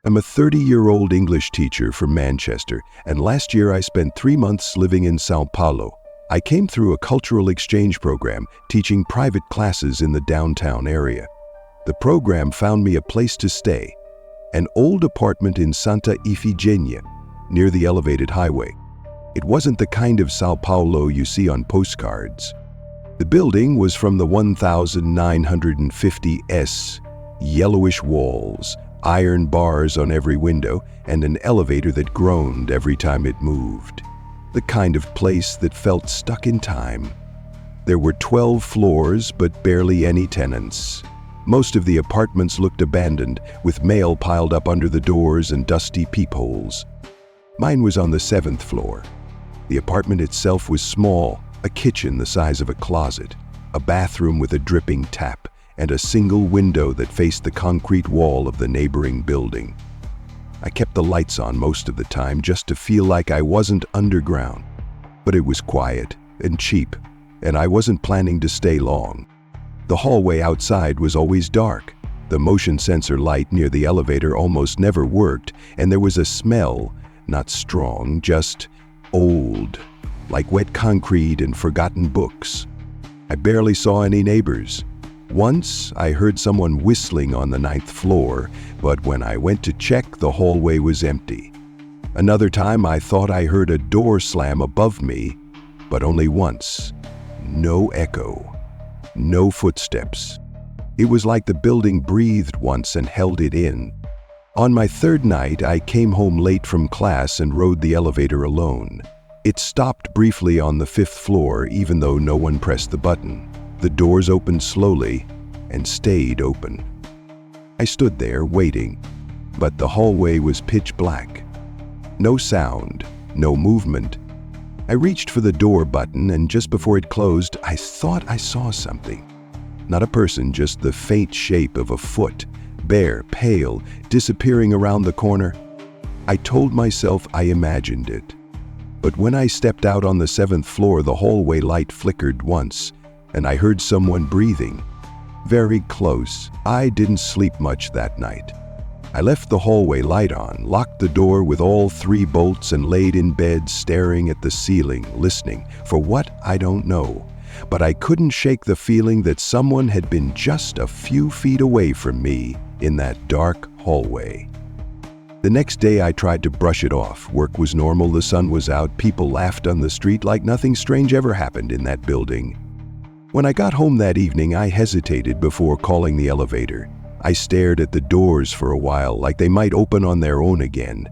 I'm a 30-year-old English teacher from Manchester, and last year I spent 3 months living in São Paulo. I came through a cultural exchange program teaching private classes in the downtown area. The program found me a place to stay, an old apartment in Santa Ifigenia, near the elevated highway. It wasn't the kind of São Paulo you see on postcards. The building was from the 1950s, yellowish walls, iron bars on every window, and an elevator that groaned every time it moved. The kind of place that felt stuck in time. There were 12 floors, but barely any tenants. Most of the apartments looked abandoned, with mail piled up under the doors and dusty peepholes. Mine was on the 7th floor. The apartment itself was small, a kitchen the size of a closet, a bathroom with a dripping tap, and a single window that faced the concrete wall of the neighboring building. I kept the lights on most of the time just to feel like I wasn't underground. But it was quiet and cheap, and I wasn't planning to stay long. The hallway outside was always dark. The motion sensor light near the elevator almost never worked, and there was a smell, not strong, just old, like wet concrete and forgotten books. I barely saw any neighbors. Once, I heard someone whistling on the 9th floor, but when I went to check, the hallway was empty. Another time, I thought I heard a door slam above me, but only once. No echo. No footsteps. It was like the building breathed once and held it in. On my 3rd night, I came home late from class and rode the elevator alone. It stopped briefly on the 5th floor, even though no one pressed the button. The doors opened slowly and stayed open. I stood there waiting, but the hallway was pitch black. No sound, no movement. I reached for the door button, and just before it closed, I thought I saw something. Not a person, just the faint shape of a foot, bare, pale, disappearing around the corner. I told myself I imagined it. But when I stepped out on the 7th floor, the hallway light flickered once, and I heard someone breathing. Very close. I didn't sleep much that night. I left the hallway light on, locked the door with all 3 bolts, and laid in bed staring at the ceiling, listening. For what, I don't know. But I couldn't shake the feeling that someone had been just a few feet away from me in that dark hallway. The next day I tried to brush it off. Work was normal, the sun was out, people laughed on the street like nothing strange ever happened in that building. When I got home that evening, I hesitated before calling the elevator. I stared at the doors for a while, like they might open on their own again.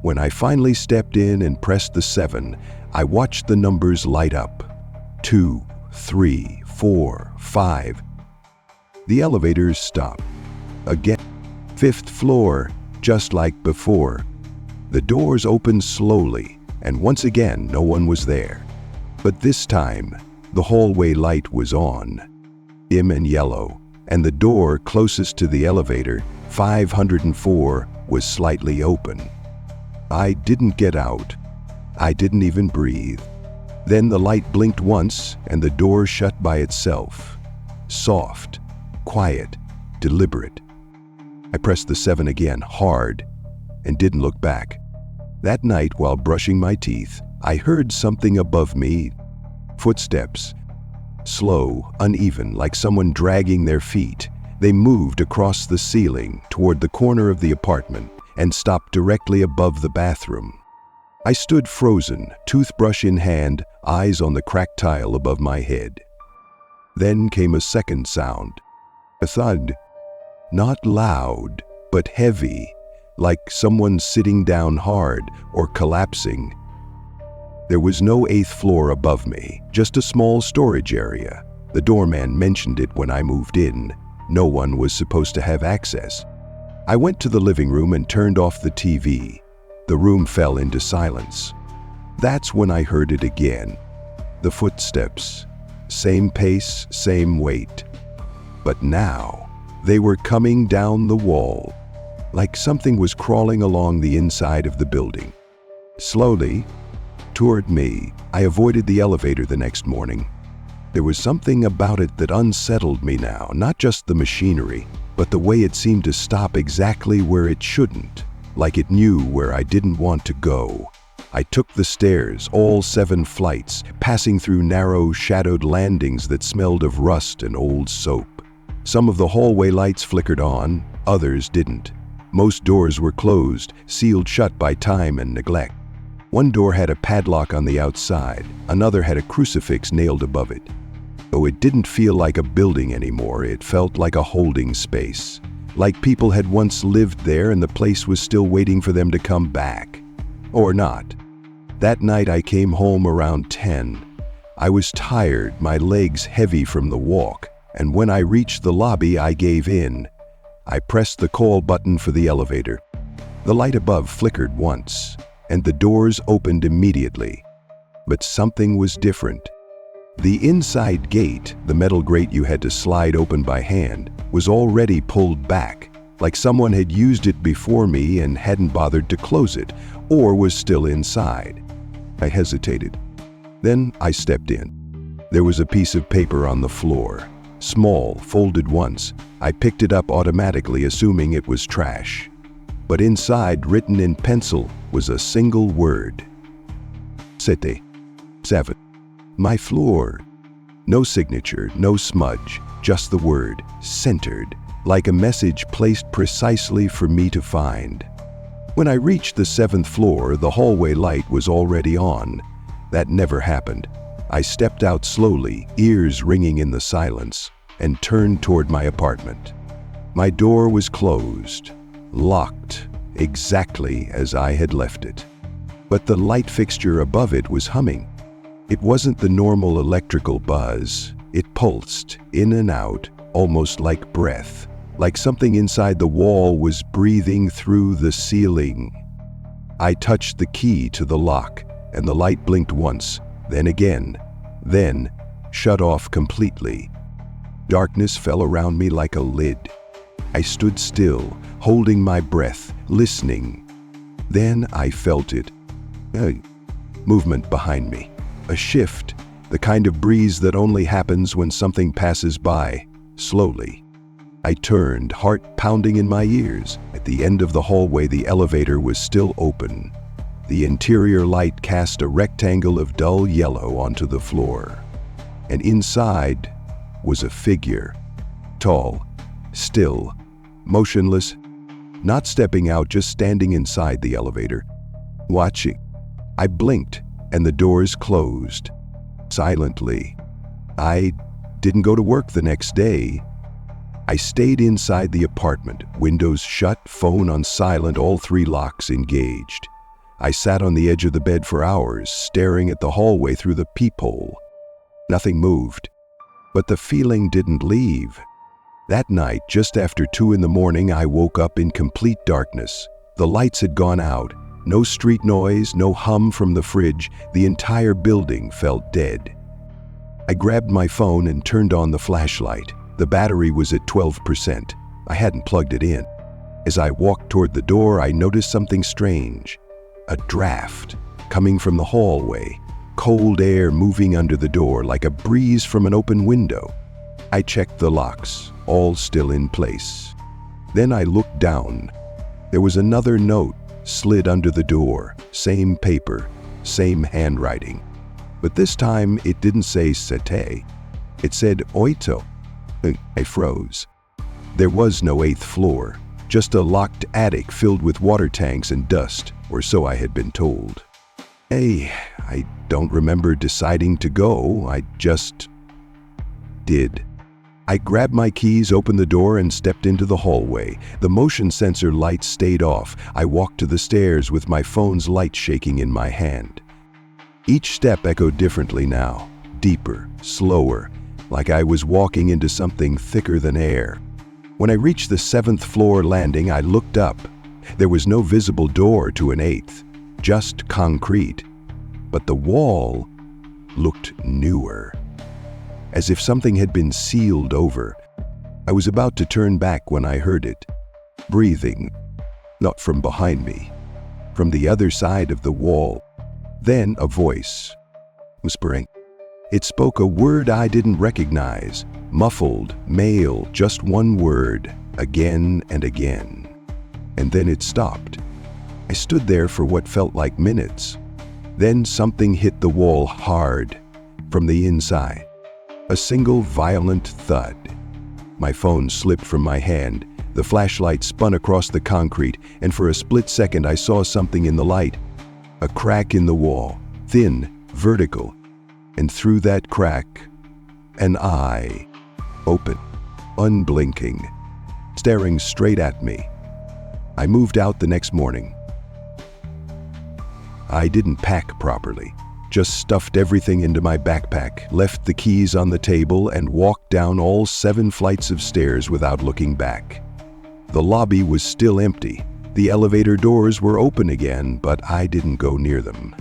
When I finally stepped in and pressed the 7, I watched the numbers light up. 2, 3, 4, 5. The elevator stopped. Again, 5th floor, just like before. The doors opened slowly, and once again, no one was there. But this time, the hallway light was on, dim and yellow, and the door closest to the elevator, 504, was slightly open. I didn't get out. I didn't even breathe. Then the light blinked once, and the door shut by itself. Soft, quiet, deliberate. I pressed the 7 again, hard, and didn't look back. That night, while brushing my teeth, I heard something above me. Footsteps. Slow, uneven, like someone dragging their feet. They moved across the ceiling toward the corner of the apartment and stopped directly above the bathroom. I stood frozen, toothbrush in hand, eyes on the cracked tile above my head. Then came a second sound. A thud. Not loud, but heavy, like someone sitting down hard or collapsing. There was no 8th floor above me, just a small storage area. The doorman mentioned it when I moved in. No one was supposed to have access. I went to the living room and turned off the TV. The room fell into silence. That's when I heard it again. The footsteps. Same pace, same weight. But now, they were coming down the wall, like something was crawling along the inside of the building. Slowly, toward me. I avoided the elevator the next morning. There was something about it that unsettled me now, not just the machinery, but the way it seemed to stop exactly where it shouldn't, like it knew where I didn't want to go. I took the stairs, all 7 flights, passing through narrow, shadowed landings that smelled of rust and old soap. Some of the hallway lights flickered on, others didn't. Most doors were closed, sealed shut by time and neglect. One door had a padlock on the outside, another had a crucifix nailed above it. Though it didn't feel like a building anymore, it felt like a holding space. Like people had once lived there and the place was still waiting for them to come back. Or not. That night I came home around 10. I was tired, my legs heavy from the walk, and when I reached the lobby I gave in. I pressed the call button for the elevator. The light above flickered once, and the doors opened immediately. But something was different. The inside gate, the metal grate you had to slide open by hand, was already pulled back, like someone had used it before me and hadn't bothered to close it, or was still inside. I hesitated. Then I stepped in. There was a piece of paper on the floor. Small, folded once. I picked it up automatically, assuming it was trash. But inside, written in pencil, was a single word. 7. My floor. No signature, no smudge, just the word, centered, like a message placed precisely for me to find. When I reached the 7th floor, the hallway light was already on. That never happened. I stepped out slowly, ears ringing in the silence, and turned toward my apartment. My door was closed, locked, exactly as I had left it. But the light fixture above it was humming. It wasn't the normal electrical buzz. It pulsed, in and out, almost like breath, like something inside the wall was breathing through the ceiling. I touched the key to the lock, and the light blinked once, then again, then shut off completely. Darkness fell around me like a lid. I stood still, holding my breath, listening. Then I felt it. Movement behind me. A shift, the kind of breeze that only happens when something passes by, slowly. I turned, heart pounding in my ears. At the end of the hallway, the elevator was still open. The interior light cast a rectangle of dull yellow onto the floor. And inside was a figure. Tall, still, motionless, not stepping out, just standing inside the elevator, watching. I blinked, and the doors closed. Silently. I didn't go to work the next day. I stayed inside the apartment, windows shut, phone on silent, all 3 locks engaged. I sat on the edge of the bed for hours, staring at the hallway through the peephole. Nothing moved, but the feeling didn't leave. That night, just after 2 in the morning, I woke up in complete darkness. The lights had gone out. No street noise, no hum from the fridge. The entire building felt dead. I grabbed my phone and turned on the flashlight. The battery was at 12%. I hadn't plugged it in. As I walked toward the door, I noticed something strange. A draft coming from the hallway. Cold air moving under the door like a breeze from an open window. I checked the locks, all still in place. Then I looked down. There was another note slid under the door, same paper, same handwriting. But this time it didn't say sete. It said oito. I froze. There was no 8th floor, just a locked attic filled with water tanks and dust, or so I had been told. I don't remember deciding to go, I just did. I grabbed my keys, opened the door, and stepped into the hallway. The motion sensor lights stayed off. I walked to the stairs with my phone's light shaking in my hand. Each step echoed differently now, deeper, slower, like I was walking into something thicker than air. When I reached the 7th floor landing, I looked up. There was no visible door to an 8th, just concrete. But the wall looked newer, as if something had been sealed over. I was about to turn back when I heard it. Breathing, not from behind me, from the other side of the wall. Then a voice, whispering. It spoke a word I didn't recognize, muffled, male, just one word. again and again. And then it stopped. I stood there for what felt like minutes. Then something hit the wall hard from the inside. A single violent thud. My phone slipped from my hand. The flashlight spun across the concrete, and for a split second I saw something in the light. A crack in the wall, thin, vertical, and through that crack, an eye, open, unblinking, staring straight at me. I moved out the next morning. I didn't pack properly, just stuffed everything into my backpack, left the keys on the table, and walked down all 7 flights of stairs without looking back. The lobby was still empty. The elevator doors were open again, but I didn't go near them.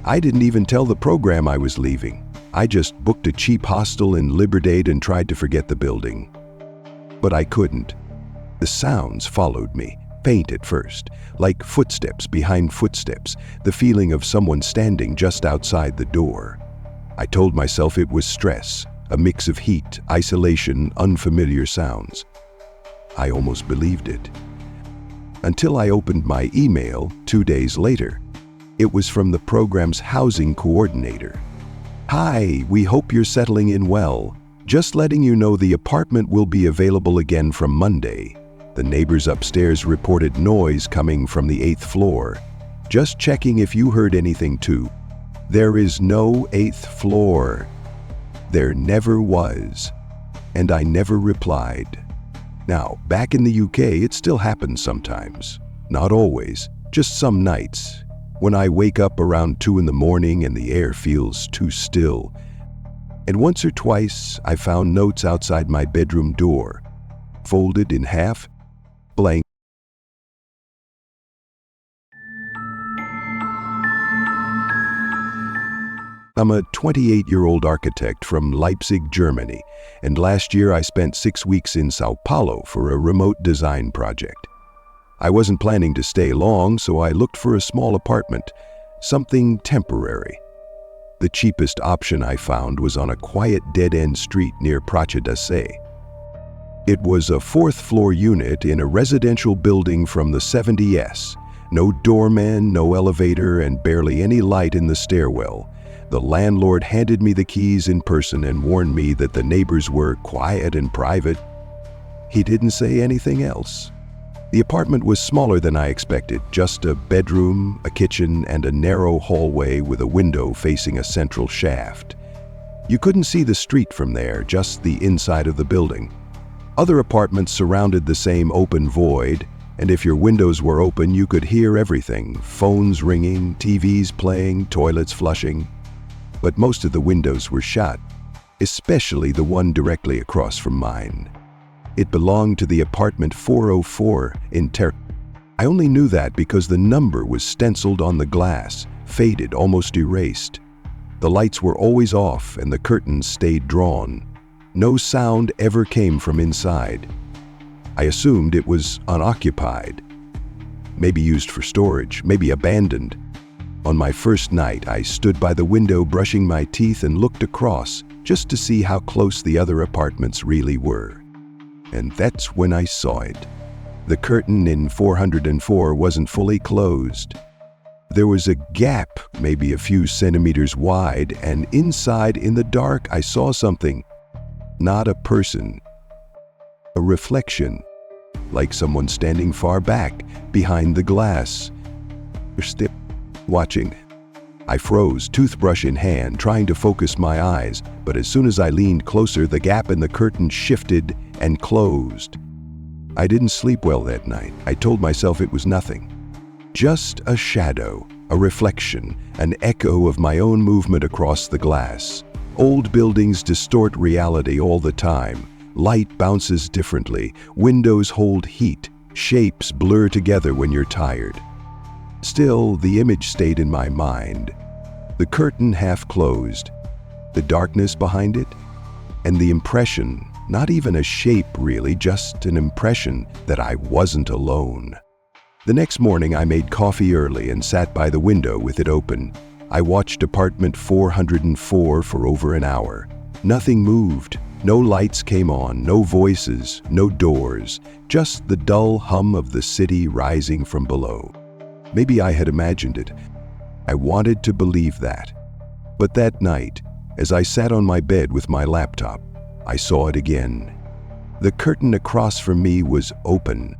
I didn't even tell the program I was leaving. I just booked a cheap hostel in Liberdade and tried to forget the building. But I couldn't. The sounds followed me, faint at first, like footsteps behind footsteps, the feeling of someone standing just outside the door. I told myself it was stress, a mix of heat, isolation, unfamiliar sounds. I almost believed it. Until I opened my email 2 days later. It was from the program's housing coordinator. "Hi, we hope you're settling in well. Just letting you know the apartment will be available again from Monday. The neighbors upstairs reported noise coming from the 8th floor. Just checking if you heard anything too. There is no 8th floor. There never was." And I never replied. Now, back in the UK, it still happens sometimes. Not always, just some nights. When I wake up around 2 in the morning and the air feels too still. And once or twice, I found notes outside my bedroom door, folded in half, blank. I'm a 28-year-old architect from Leipzig, Germany, and last year I spent 6 weeks in São Paulo for a remote design project. I wasn't planning to stay long, so I looked for a small apartment, something temporary. The cheapest option I found was on a quiet dead-end street near Praça da Sé. It was a 4th-floor unit in a residential building from the 70s. No doorman, no elevator, and barely any light in the stairwell. The landlord handed me the keys in person and warned me that the neighbors were quiet and private. He didn't say anything else. The apartment was smaller than I expected, just a bedroom, a kitchen, and a narrow hallway with a window facing a central shaft. You couldn't see the street from there, just the inside of the building. Other apartments surrounded the same open void, and if your windows were open, you could hear everything: phones ringing, TVs playing, toilets flushing. But most of the windows were shut, especially the one directly across from mine. It belonged to the apartment 404 in I only knew that because the number was stenciled on the glass, faded, almost erased. The lights were always off and the curtains stayed drawn. No sound ever came from inside. I assumed it was unoccupied, maybe used for storage, maybe abandoned. On my first night, I stood by the window brushing my teeth and looked across just to see how close the other apartments really were. And that's when I saw it. The curtain in 404 wasn't fully closed. There was a gap, maybe a few centimeters wide, and inside in the dark I saw something. Not a person. A reflection, like someone standing far back, behind the glass. Still watching. I froze, toothbrush in hand, trying to focus my eyes, but as soon as I leaned closer, the gap in the curtain shifted and closed. I didn't sleep well that night. I told myself it was nothing. Just a shadow, a reflection, an echo of my own movement across the glass. Old buildings distort reality all the time. Light bounces differently, windows hold heat, shapes blur together when you're tired. Still, the image stayed in my mind. The curtain half closed, the darkness behind it, and the impression, not even a shape really, just an impression that I wasn't alone. The next morning I made coffee early and sat by the window with it open. I watched apartment 404 for over an hour. Nothing moved, No lights came on, no voices, no doors, just the dull hum of the city rising from below. Maybe I had imagined it. I wanted to believe that. But that night, as I sat on my bed with my laptop, I saw it again. The curtain across from me was open.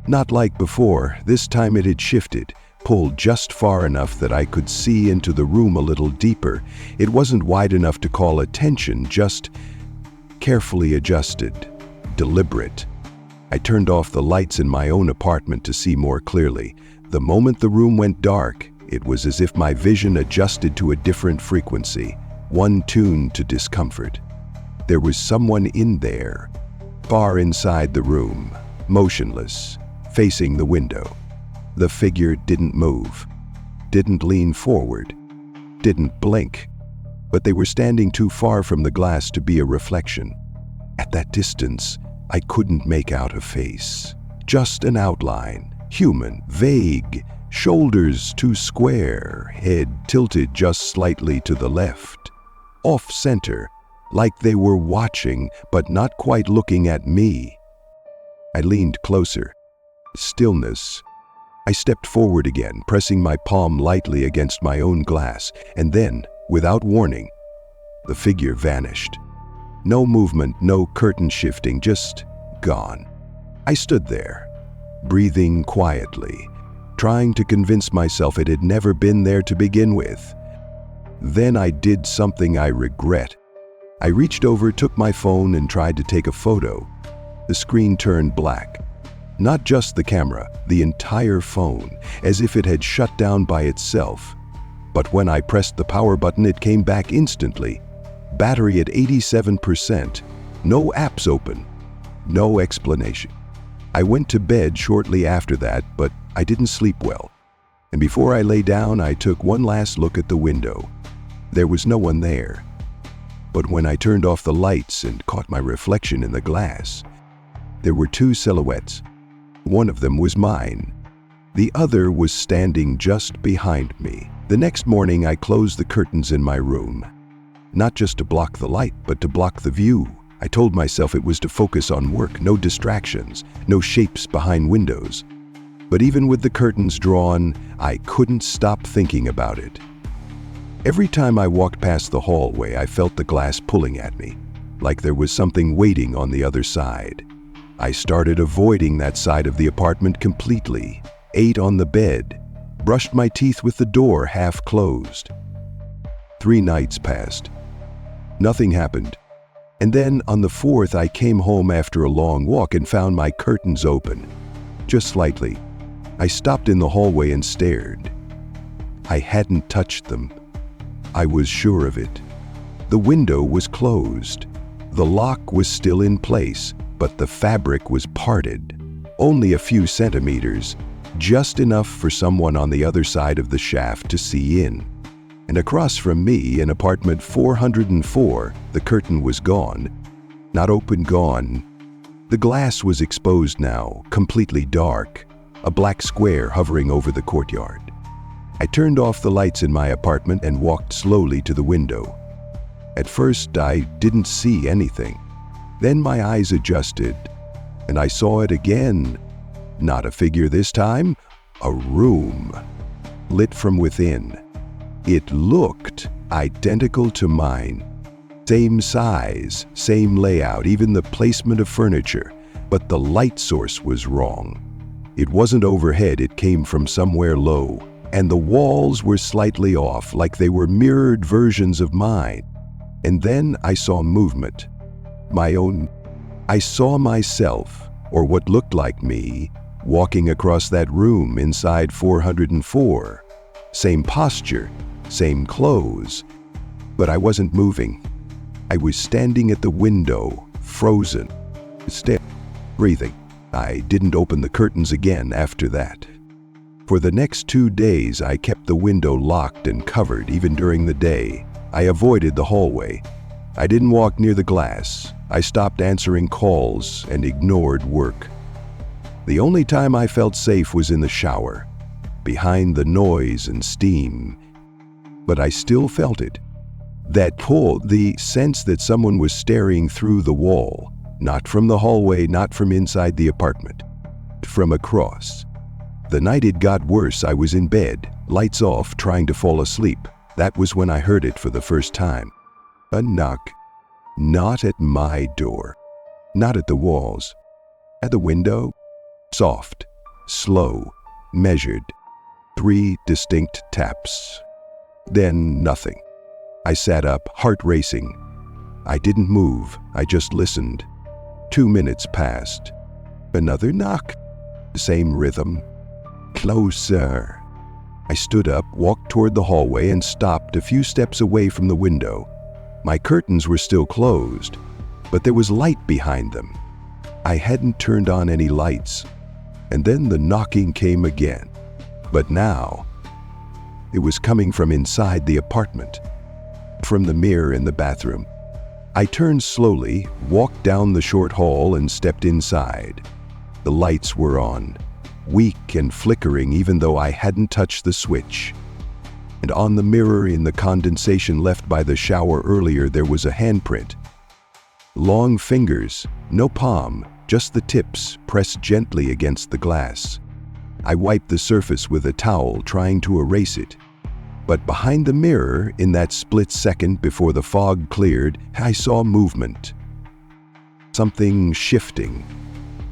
Not like before, this time it had shifted, pulled just far enough that I could see into the room a little deeper. It wasn't wide enough to call attention, just carefully adjusted, deliberate. I turned off the lights in my own apartment to see more clearly. The moment the room went dark, it was as if my vision adjusted to a different frequency, one tuned to discomfort. There was someone in there, far inside the room, motionless, facing the window. The figure didn't move, didn't lean forward, didn't blink, but they were standing too far from the glass to be a reflection. At that distance, I couldn't make out a face, just an outline, human, vague, shoulders too square, head tilted just slightly to the left, off-center, like they were watching but not quite looking at me. I leaned closer. Stillness. I stepped forward again, pressing my palm lightly against my own glass, and then, without warning, the figure vanished. No movement, no curtain shifting, just gone. I stood there, breathing quietly, trying to convince myself it had never been there to begin with. Then I did something I regret. I reached over, took my phone, and tried to take a photo. The screen turned black. Not just the camera, the entire phone, as if it had shut down by itself. But when I pressed the power button, it came back instantly. Battery at 87%. No apps open. No explanation. I went to bed shortly after that, but I didn't sleep well. And before I lay down, I took one last look at the window. There was no one there. But when I turned off the lights and caught my reflection in the glass, there were two silhouettes. One of them was mine. The other was standing just behind me. The next morning, I closed the curtains in my room. Not just to block the light, but to block the view. I told myself it was to focus on work, no distractions, no shapes behind windows. But even with the curtains drawn, I couldn't stop thinking about it. Every time I walked past the hallway, I felt the glass pulling at me, like there was something waiting on the other side. I started avoiding that side of the apartment completely, ate on the bed, brushed my teeth with the door half closed. 3 nights passed. Nothing happened. And then on the 4th, I came home after a long walk and found my curtains open, just slightly. I stopped in the hallway and stared. I hadn't touched them. I was sure of it. The window was closed. The lock was still in place, but the fabric was parted, only a few centimeters, just enough for someone on the other side of the shaft to see in. And across from me, in apartment 404, the curtain was gone. Not open, gone. The glass was exposed now, completely dark, a black square hovering over the courtyard. I turned off the lights in my apartment and walked slowly to the window. At first, I didn't see anything. Then my eyes adjusted, and I saw it again. Not a figure this time, a room, lit from within. It looked identical to mine. Same size, same layout, even the placement of furniture, but the light source was wrong. It wasn't overhead, it came from somewhere low, and the walls were slightly off, like they were mirrored versions of mine. And then I saw movement. I saw myself, or what looked like me, walking across that room inside 404. Same posture, same clothes, but I wasn't moving. I was standing at the window, frozen, still breathing. I didn't open the curtains again after that. For the next 2 days, I kept the window locked and covered even during the day. I avoided the hallway. I didn't walk near the glass. I stopped answering calls and ignored work. The only time I felt safe was in the shower, behind the noise and steam. But I still felt it. That pull, the sense that someone was staring through the wall, not from the hallway, not from inside the apartment, from across. The night it got worse, I was in bed, lights off, trying to fall asleep. That was when I heard it for the first time. A knock. Not at my door. Not at the walls. At the window. Soft, slow, measured. 3 distinct taps. Then nothing. I sat up, heart racing. I didn't move, I just listened. 2 minutes passed. Another knock. Same rhythm. Closer. I stood up, walked toward the hallway, and stopped a few steps away from the window. My curtains were still closed, but there was light behind them. I hadn't turned on any lights. And then the knocking came again. But now, it was coming from inside the apartment, from the mirror in the bathroom. I turned slowly, walked down the short hall, and stepped inside. The lights were on, weak and flickering even though I hadn't touched the switch. And on the mirror, in the condensation left by the shower earlier, there was a handprint. Long fingers, no palm, just the tips pressed gently against the glass. I wiped the surface with a towel, trying to erase it. But behind the mirror, in that split second before the fog cleared, I saw movement. Something shifting,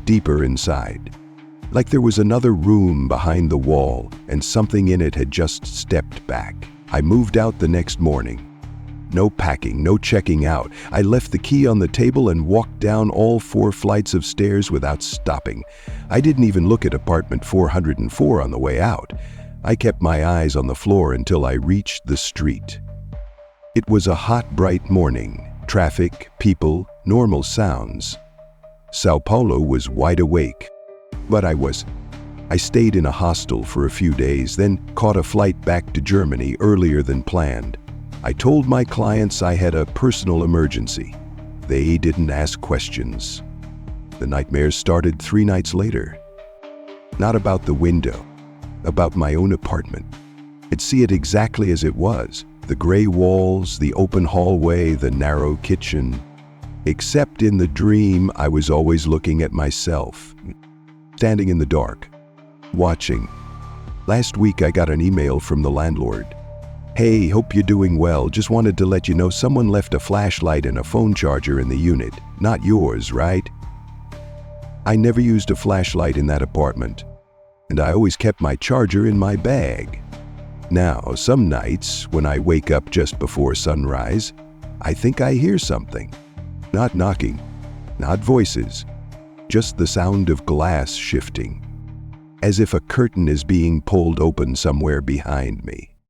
deeper inside. Like there was another room behind the wall, and something in it had just stepped back. I moved out the next morning. No packing, no checking out. I left the key on the table and walked down all 4 flights of stairs without stopping. I didn't even look at apartment 404 on the way out. I kept my eyes on the floor until I reached the street. It was a hot, bright morning. Traffic, people, normal sounds. São Paulo was wide awake. But I stayed in a hostel for a few days, then caught a flight back to Germany earlier than planned. I told my clients I had a personal emergency. They didn't ask questions. The nightmares started 3 nights later. Not about the window, about my own apartment. I'd see it exactly as it was. The gray walls, the open hallway, the narrow kitchen. Except in the dream, I was always looking at myself. Standing in the dark, watching. Last week I got an email from the landlord. "Hey, hope you're doing well. Just wanted to let you know someone left a flashlight and a phone charger in the unit. Not yours, right?" I never used a flashlight in that apartment, and I always kept my charger in my bag. Now, some nights, when I wake up just before sunrise, I think I hear something. Not knocking, not voices. Just the sound of glass shifting, as if a curtain is being pulled open somewhere behind me.